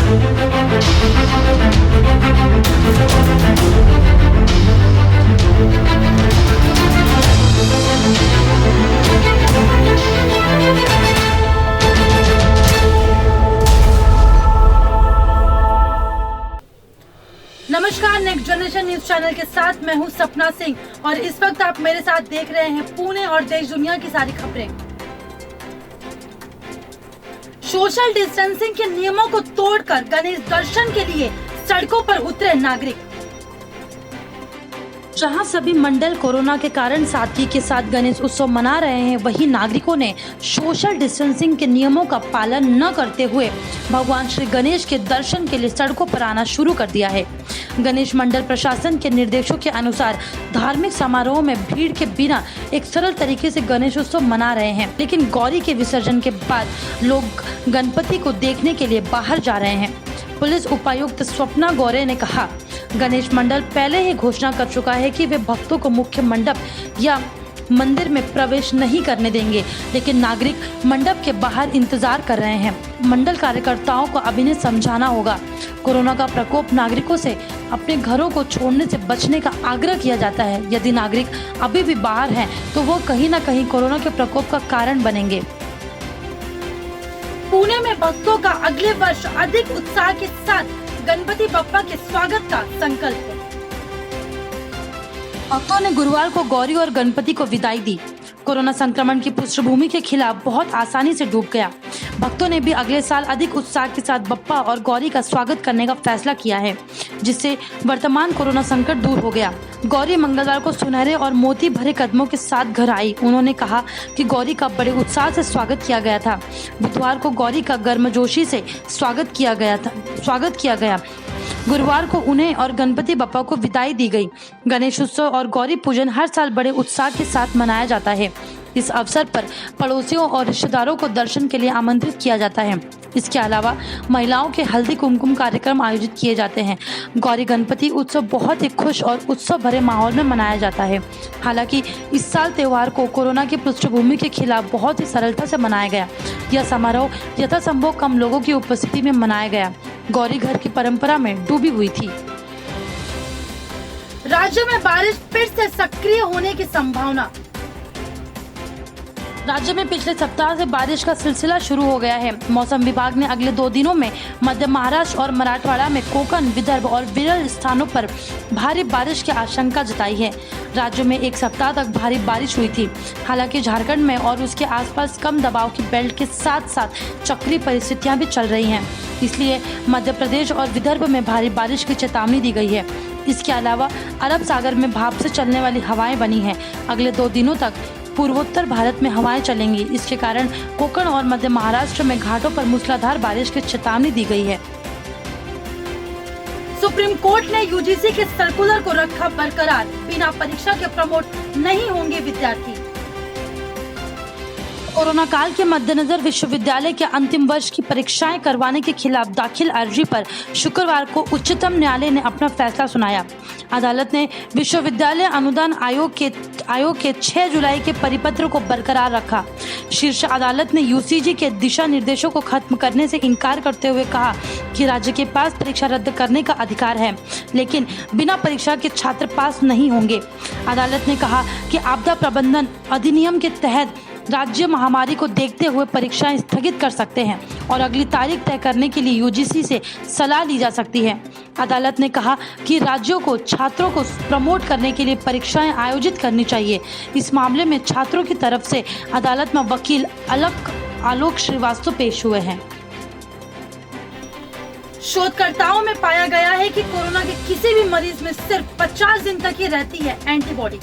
नमस्कार, next generation news channel के साथ मैं हूं सपना सिंह और इस वक्त आप मेरे साथ देख रहे हैं पुणे और देश दुनिया की सारी खबरें। सोशल डिस्टेंसिंग के नियमों को तोड़कर गणेश दर्शन के लिए सड़कों पर उतरे नागरिक। जहां सभी मंडल कोरोना के कारण सादगी के साथ गणेश उत्सव मना रहे हैं, वहीं नागरिकों ने सोशल डिस्टेंसिंग के नियमों का पालन न करते हुए भगवान श्री गणेश के दर्शन के लिए सड़कों पर आना शुरू कर दिया है। गणेश मंडल प्रशासन के निर्देशों के अनुसार धार्मिक समारोह में भीड़ के बिना एक सरल तरीके से गणेश उत्सव मना रहे हैं, लेकिन गौरी के विसर्जन के बाद लोग गणपति को देखने के लिए बाहर जा रहे हैं। पुलिस उपायुक्त स्वप्ना गौरे ने कहा, गणेश मंडल पहले ही घोषणा कर चुका है कि वे भक्तों को मुख्य मंडप या मंदिर में प्रवेश नहीं करने देंगे, लेकिन नागरिक मंडप के बाहर इंतजार कर रहे हैं। मंडल कार्यकर्ताओं को अब इन्हें समझाना होगा। कोरोना का प्रकोप नागरिकों से अपने घरों को छोड़ने से बचने का आग्रह किया जाता है। यदि नागरिक अभी भी बाहर हैं, तो वो कहीं न कहीं कोरोना के प्रकोप का कारण बनेंगे। पुणे में भक्तों का अगले वर्ष अधिक उत्साह के साथ गणपति बप्पा के स्वागत का संकल्प। भक्तों ने गुरुवार को गौरी और गणपति को विदाई दी। कोरोना संक्रमण की पृष्ठभूमि के खिलाफ बहुत आसानी से डूब गया। भक्तों ने भी अगले साल अधिक उत्साह के साथ बप्पा और गौरी का स्वागत करने का फैसला किया है, जिससे वर्तमान कोरोना संकट दूर हो गया। गौरी मंगलवार को सुनहरे और मोती भरे कदमों के साथ घर आई। उन्होंने कहा कि गौरी का बड़े उत्साह से स्वागत किया गया था। बुधवार को गौरी का गर्मजोशी से स्वागत किया गया। गुरुवार को उन्हें और गणपति बप्पा को विदाई दी गई। गणेश उत्सव और गौरी पूजन हर साल बड़े उत्साह के साथ मनाया जाता है। इस अवसर पर पड़ोसियों और रिश्तेदारों को दर्शन के लिए आमंत्रित किया जाता है। इसके अलावा महिलाओं के हल्दी कुमकुम कार्यक्रम आयोजित किए जाते हैं। गौरी गणपति उत्सव बहुत ही खुश और उत्सव भरे माहौल में मनाया जाता है। हालांकि इस साल त्योहार को कोरोना की पृष्ठभूमि के खिलाफ बहुत ही सरलता से मनाया गया। यह समारोह यथासंभव कम लोगों की उपस्थिति में मनाया गया। गौरी घर की परंपरा में डूबी हुई थी। राज्य में बारिश फिर से सक्रिय होने की संभावना। राज्य में पिछले सप्ताह से बारिश का सिलसिला शुरू हो गया है। मौसम विभाग ने अगले 2 दिनों में मध्य महाराष्ट्र और मराठवाड़ा में कोंकण, विदर्भ और विरल स्थानों पर भारी बारिश की आशंका जताई है। राज्य में एक सप्ताह तक भारी बारिश हुई थी। हालांकि झारखंड में और उसके आसपास कम दबाव की बेल्ट के साथ साथ चक्रीय परिस्थितियां भी चल रही हैं, इसलिए मध्य प्रदेश और विदर्भ में भारी बारिश की चेतावनी दी गई है। इसके अलावा अरब सागर में भाप से चलने वाली हवाएं बनी हैं। अगले 2 दिनों तक पूर्वोत्तर भारत में हवाएं चलेंगी। इसके कारण कोंकण और मध्य महाराष्ट्र में घाटों पर मूसलाधार बारिश की चेतावनी दी गई है। सुप्रीम कोर्ट ने यूजीसी के सर्कुलर को रखा बरकरार, बिना परीक्षा के प्रमोट नहीं होंगे विद्यार्थी। कोरोना काल के मद्देनजर विश्वविद्यालय के अंतिम वर्ष की परीक्षाएं करवाने के खिलाफ दाखिल अर्जी पर शुक्रवार को उच्चतम न्यायालय ने अपना फैसला सुनाया। अदालत ने विश्वविद्यालय अनुदान आयोग के 6 जुलाई के परिपत्र को बरकरार रखा। शीर्ष अदालत ने यूजीसी के दिशा निर्देशों को खत्म करने से इनकार करते हुए कहा कि राज्य के पास परीक्षा रद्द करने का अधिकार है, लेकिन बिना परीक्षा के छात्र पास नहीं होंगे। अदालत ने कहा कि आपदा प्रबंधन अधिनियम के तहत राज्य महामारी को देखते हुए परीक्षाएं स्थगित कर सकते हैं और अगली तारीख तय करने के लिए यूजीसी से सलाह ली जा सकती है। अदालत ने कहा कि राज्यों को छात्रों को प्रमोट करने के लिए परीक्षाएं आयोजित करनी चाहिए। इस मामले में छात्रों की तरफ से अदालत में वकील आलोक श्रीवास्तव पेश हुए हैं। शोधकर्ताओं में पाया गया है कि कोरोना के किसी भी मरीज में सिर्फ 50 दिन तक ही रहती है antibody.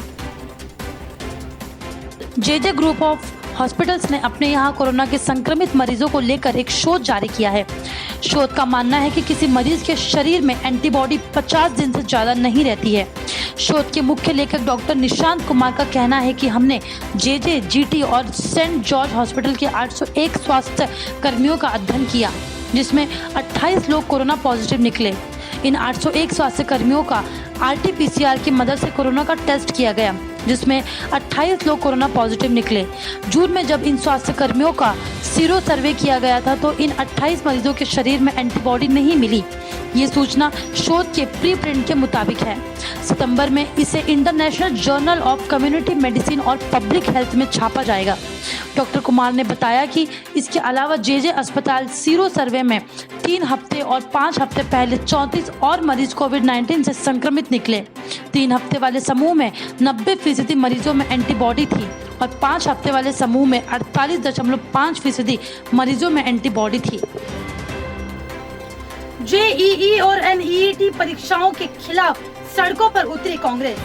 J group of hospitals ने अपने यहाँ कोरोना के संक्रमित मरीजों को लेकर एक शोध जारी किया है। शोध का मानना है कि किसी मरीज के शरीर में एंटीबॉडी 50 दिन से ज्यादा नहीं रहती है। शोध के मुख्य लेखक डॉक्टर निशांत कुमार का कहना है कि हमने जीटी और सेंट जॉर्ज हॉस्पिटल के 801 स्वास्थ्य कर्मियों का अध्ययन किया, जिसमें 28 लोग कोरोना पॉजिटिव निकले। इन 801 स्वास्थ्य कर्मियों का RT-PCR की मदद से कोरोना का टेस्ट किया गया। जिसमें 28 लोग कोरोना पॉजिटिव निकले। जून में जब इन स्वास्थ्य कर्मियों का सीरो सर्वे किया गया था तो इन 28 मरीजों के शरीर में एंटीबॉडी नहीं मिली। ये सूचना शोध के प्री प्रिंट के मुताबिक है। सितंबर में इसे international journal of community medicine और पब्लिक हेल्थ में छापा जाएगा। डॉक्टर कुमार ने बताया कि इसके अलावा जे अस्पताल सीरो सर्वे में 3 हफ्ते और 5 हफ्ते पहले 34 और मरीज कोविड-19 से संक्रमित निकले। 3 हफ्ते वाले समूह में 90% मरीजों में एंटीबॉडी थी और 5 हफ्ते वाले समूह में 48.5% मरीजों में एंटीबॉडी थी। जेईई और एनईईटी परीक्षाओं के खिलाफ सड़कों पर उतरी कांग्रेस।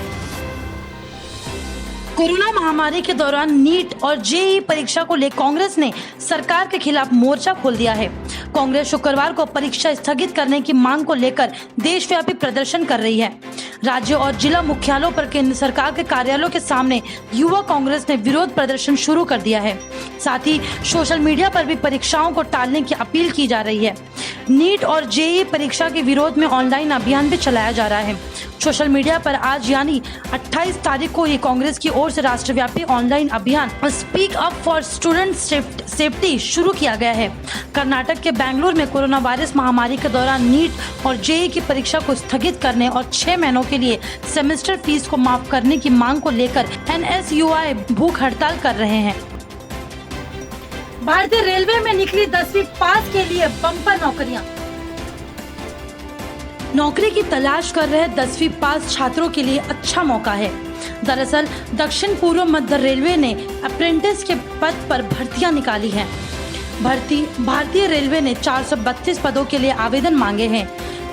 कोरोना महामारी के दौरान नीट और जेईई परीक्षा को लेकर कांग्रेस ने सरकार के खिलाफ मोर्चा खोल दिया है। कांग्रेस शुक्रवार को परीक्षा स्थगित करने की मांग को लेकर देशव्यापी प्रदर्शन कर रही है। राज्य और जिला मुख्यालयों पर केंद्र सरकार के कार्यालयों के सामने युवा कांग्रेस ने विरोध प्रदर्शन शुरू कर दिया है। साथ ही सोशल मीडिया पर भी परीक्षाओं को टालने की अपील की जा रही है। नीट और जेईई परीक्षा के विरोध में ऑनलाइन अभियान भी चलाया जा रहा है। सोशल मीडिया पर आज यानी 28 तारीख को ही कांग्रेस की ओर से राष्ट्रव्यापी ऑनलाइन अभियान speak up for student safety शुरू किया गया है। कर्नाटक के बेंगलुरु में कोरोना वायरस महामारी के दौरान नीट और जेईई की परीक्षा को स्थगित करने और 6 महीनों के लिए सेमेस्टर फीस को माफ करने की मांग को लेकर एनएसयूआई भूख हड़ताल कर रहे हैं। भारतीय रेलवे में निकली 10वीं पास के लिए बम्पर नौकरियां। नौकरी की तलाश कर रहे 10वीं पास छात्रों के लिए अच्छा मौका है। दरअसल दक्षिण पूर्व मध्य रेलवे ने अप्रेंटिस के पद पर भर्तियां निकाली हैं। भारतीय रेलवे ने 432 पदों के लिए आवेदन मांगे हैं।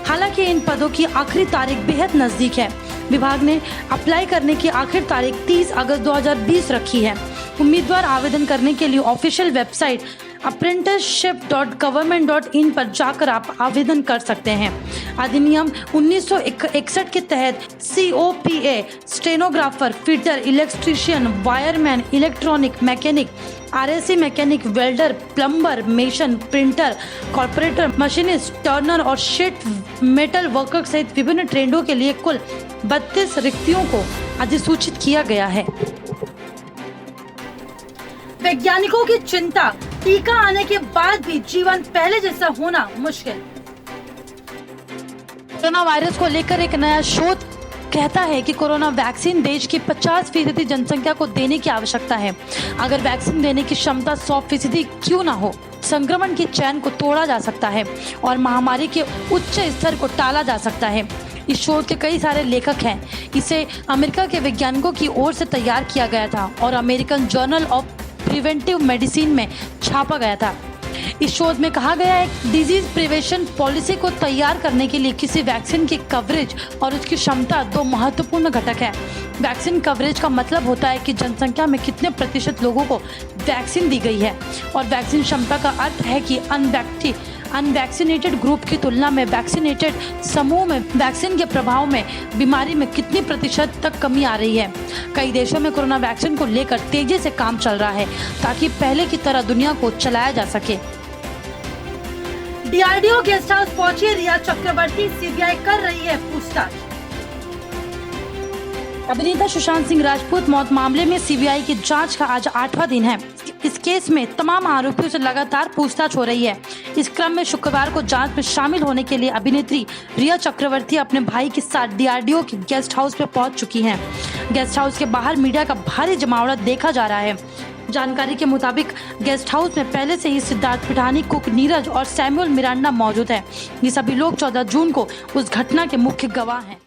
हालांकि इन पदों की आखिरी तारीख बेहद नजदीक है। विभाग ने अप्लाई करने की आखिरी तारीख 30 अगस्त 2020 रखी है। उम्मीदवार आवेदन करने के लिए ऑफिशियल वेबसाइट apprenticeship.government.in पर जाकर आप आवेदन कर सकते हैं। अधिनियम 1961 के तहत COPA stenographer, fitter, electrician, wireman, electronic mechanic, RAC mechanic, welder, plumber, mason, printer, corporator, machinist, Turner और शीट मेटल वर्कर सहित विभिन्न ट्रेडों के लिए कुल 32 रिक्तियों को अधिसूचित किया गया है। वैज्ञानिकों की चिंता, टीका आने के बाद भी जीवन पहले जैसा होना मुश्किल। कोरोना वायरस को लेकर एक नया शोध कहता है कि कोरोना वैक्सीन देश की 50% जनसंख्या को देने की आवश्यकता है। अगर वैक्सीन देने की क्षमता 100% क्यों ना हो, संक्रमण की चैन को तोड़ा जा सकता है और महामारी के उच्च स्तर को टाला जा सकता है। इस शोध के कई सारे लेखक हैं। इसे अमेरिका के वैज्ञानिकों की ओर से तैयार किया गया था और American journal of preventive medicine में छापा गया था। इस शोध में कहा गया है डिजीज प्रिवेंशन पॉलिसी को तैयार करने के लिए किसी वैक्सीन की कवरेज और उसकी क्षमता 2 महत्वपूर्ण घटक है। वैक्सीन कवरेज का मतलब होता है कि जनसंख्या में कितने प्रतिशत लोगों को वैक्सीन दी गई है और वैक्सीन क्षमता का अर्थ है कि अनवैक्सीनेटेड ग्रुप की तुलना में वैक्सीनेटेड समूह में वैक्सीन के प्रभाव में बीमारी में कितनी प्रतिशत तक कमी आ रही है। कई देशों में कोरोना वैक्सीन को लेकर तेजी से काम चल रहा है ताकि पहले की तरह दुनिया को चलाया जा सके। डीआरडीओ गेस्ट हाउस पहुंची रिया चक्रवर्ती, सीबीआई कर रही है पूछताछ। अभिनेता सुशांत सिंह राजपूत मौत मामले में सीबीआई की जांच का आज 8वां दिन है। इस केस में तमाम आरोपियों से लगातार पूछताछ हो रही है। इस क्रम में शुक्रवार को जांच में शामिल होने के लिए अभिनेत्री रिया चक्रवर्ती अपने भाई के साथ डीआरडीओ के गेस्ट हाउस पे पहुंच चुकी हैं। गेस्ट हाउस के बाहर मीडिया का भारी जमावड़ा देखा जा रहा है। जानकारी के मुताबिक गेस्ट हाउस में पहले से ही सिद्धार्थ पिठानी, कुक नीरज और सैमुअल मिरांडा मौजूद है। ये सभी लोग 14 जून को उस घटना के मुख्य गवाह हैं।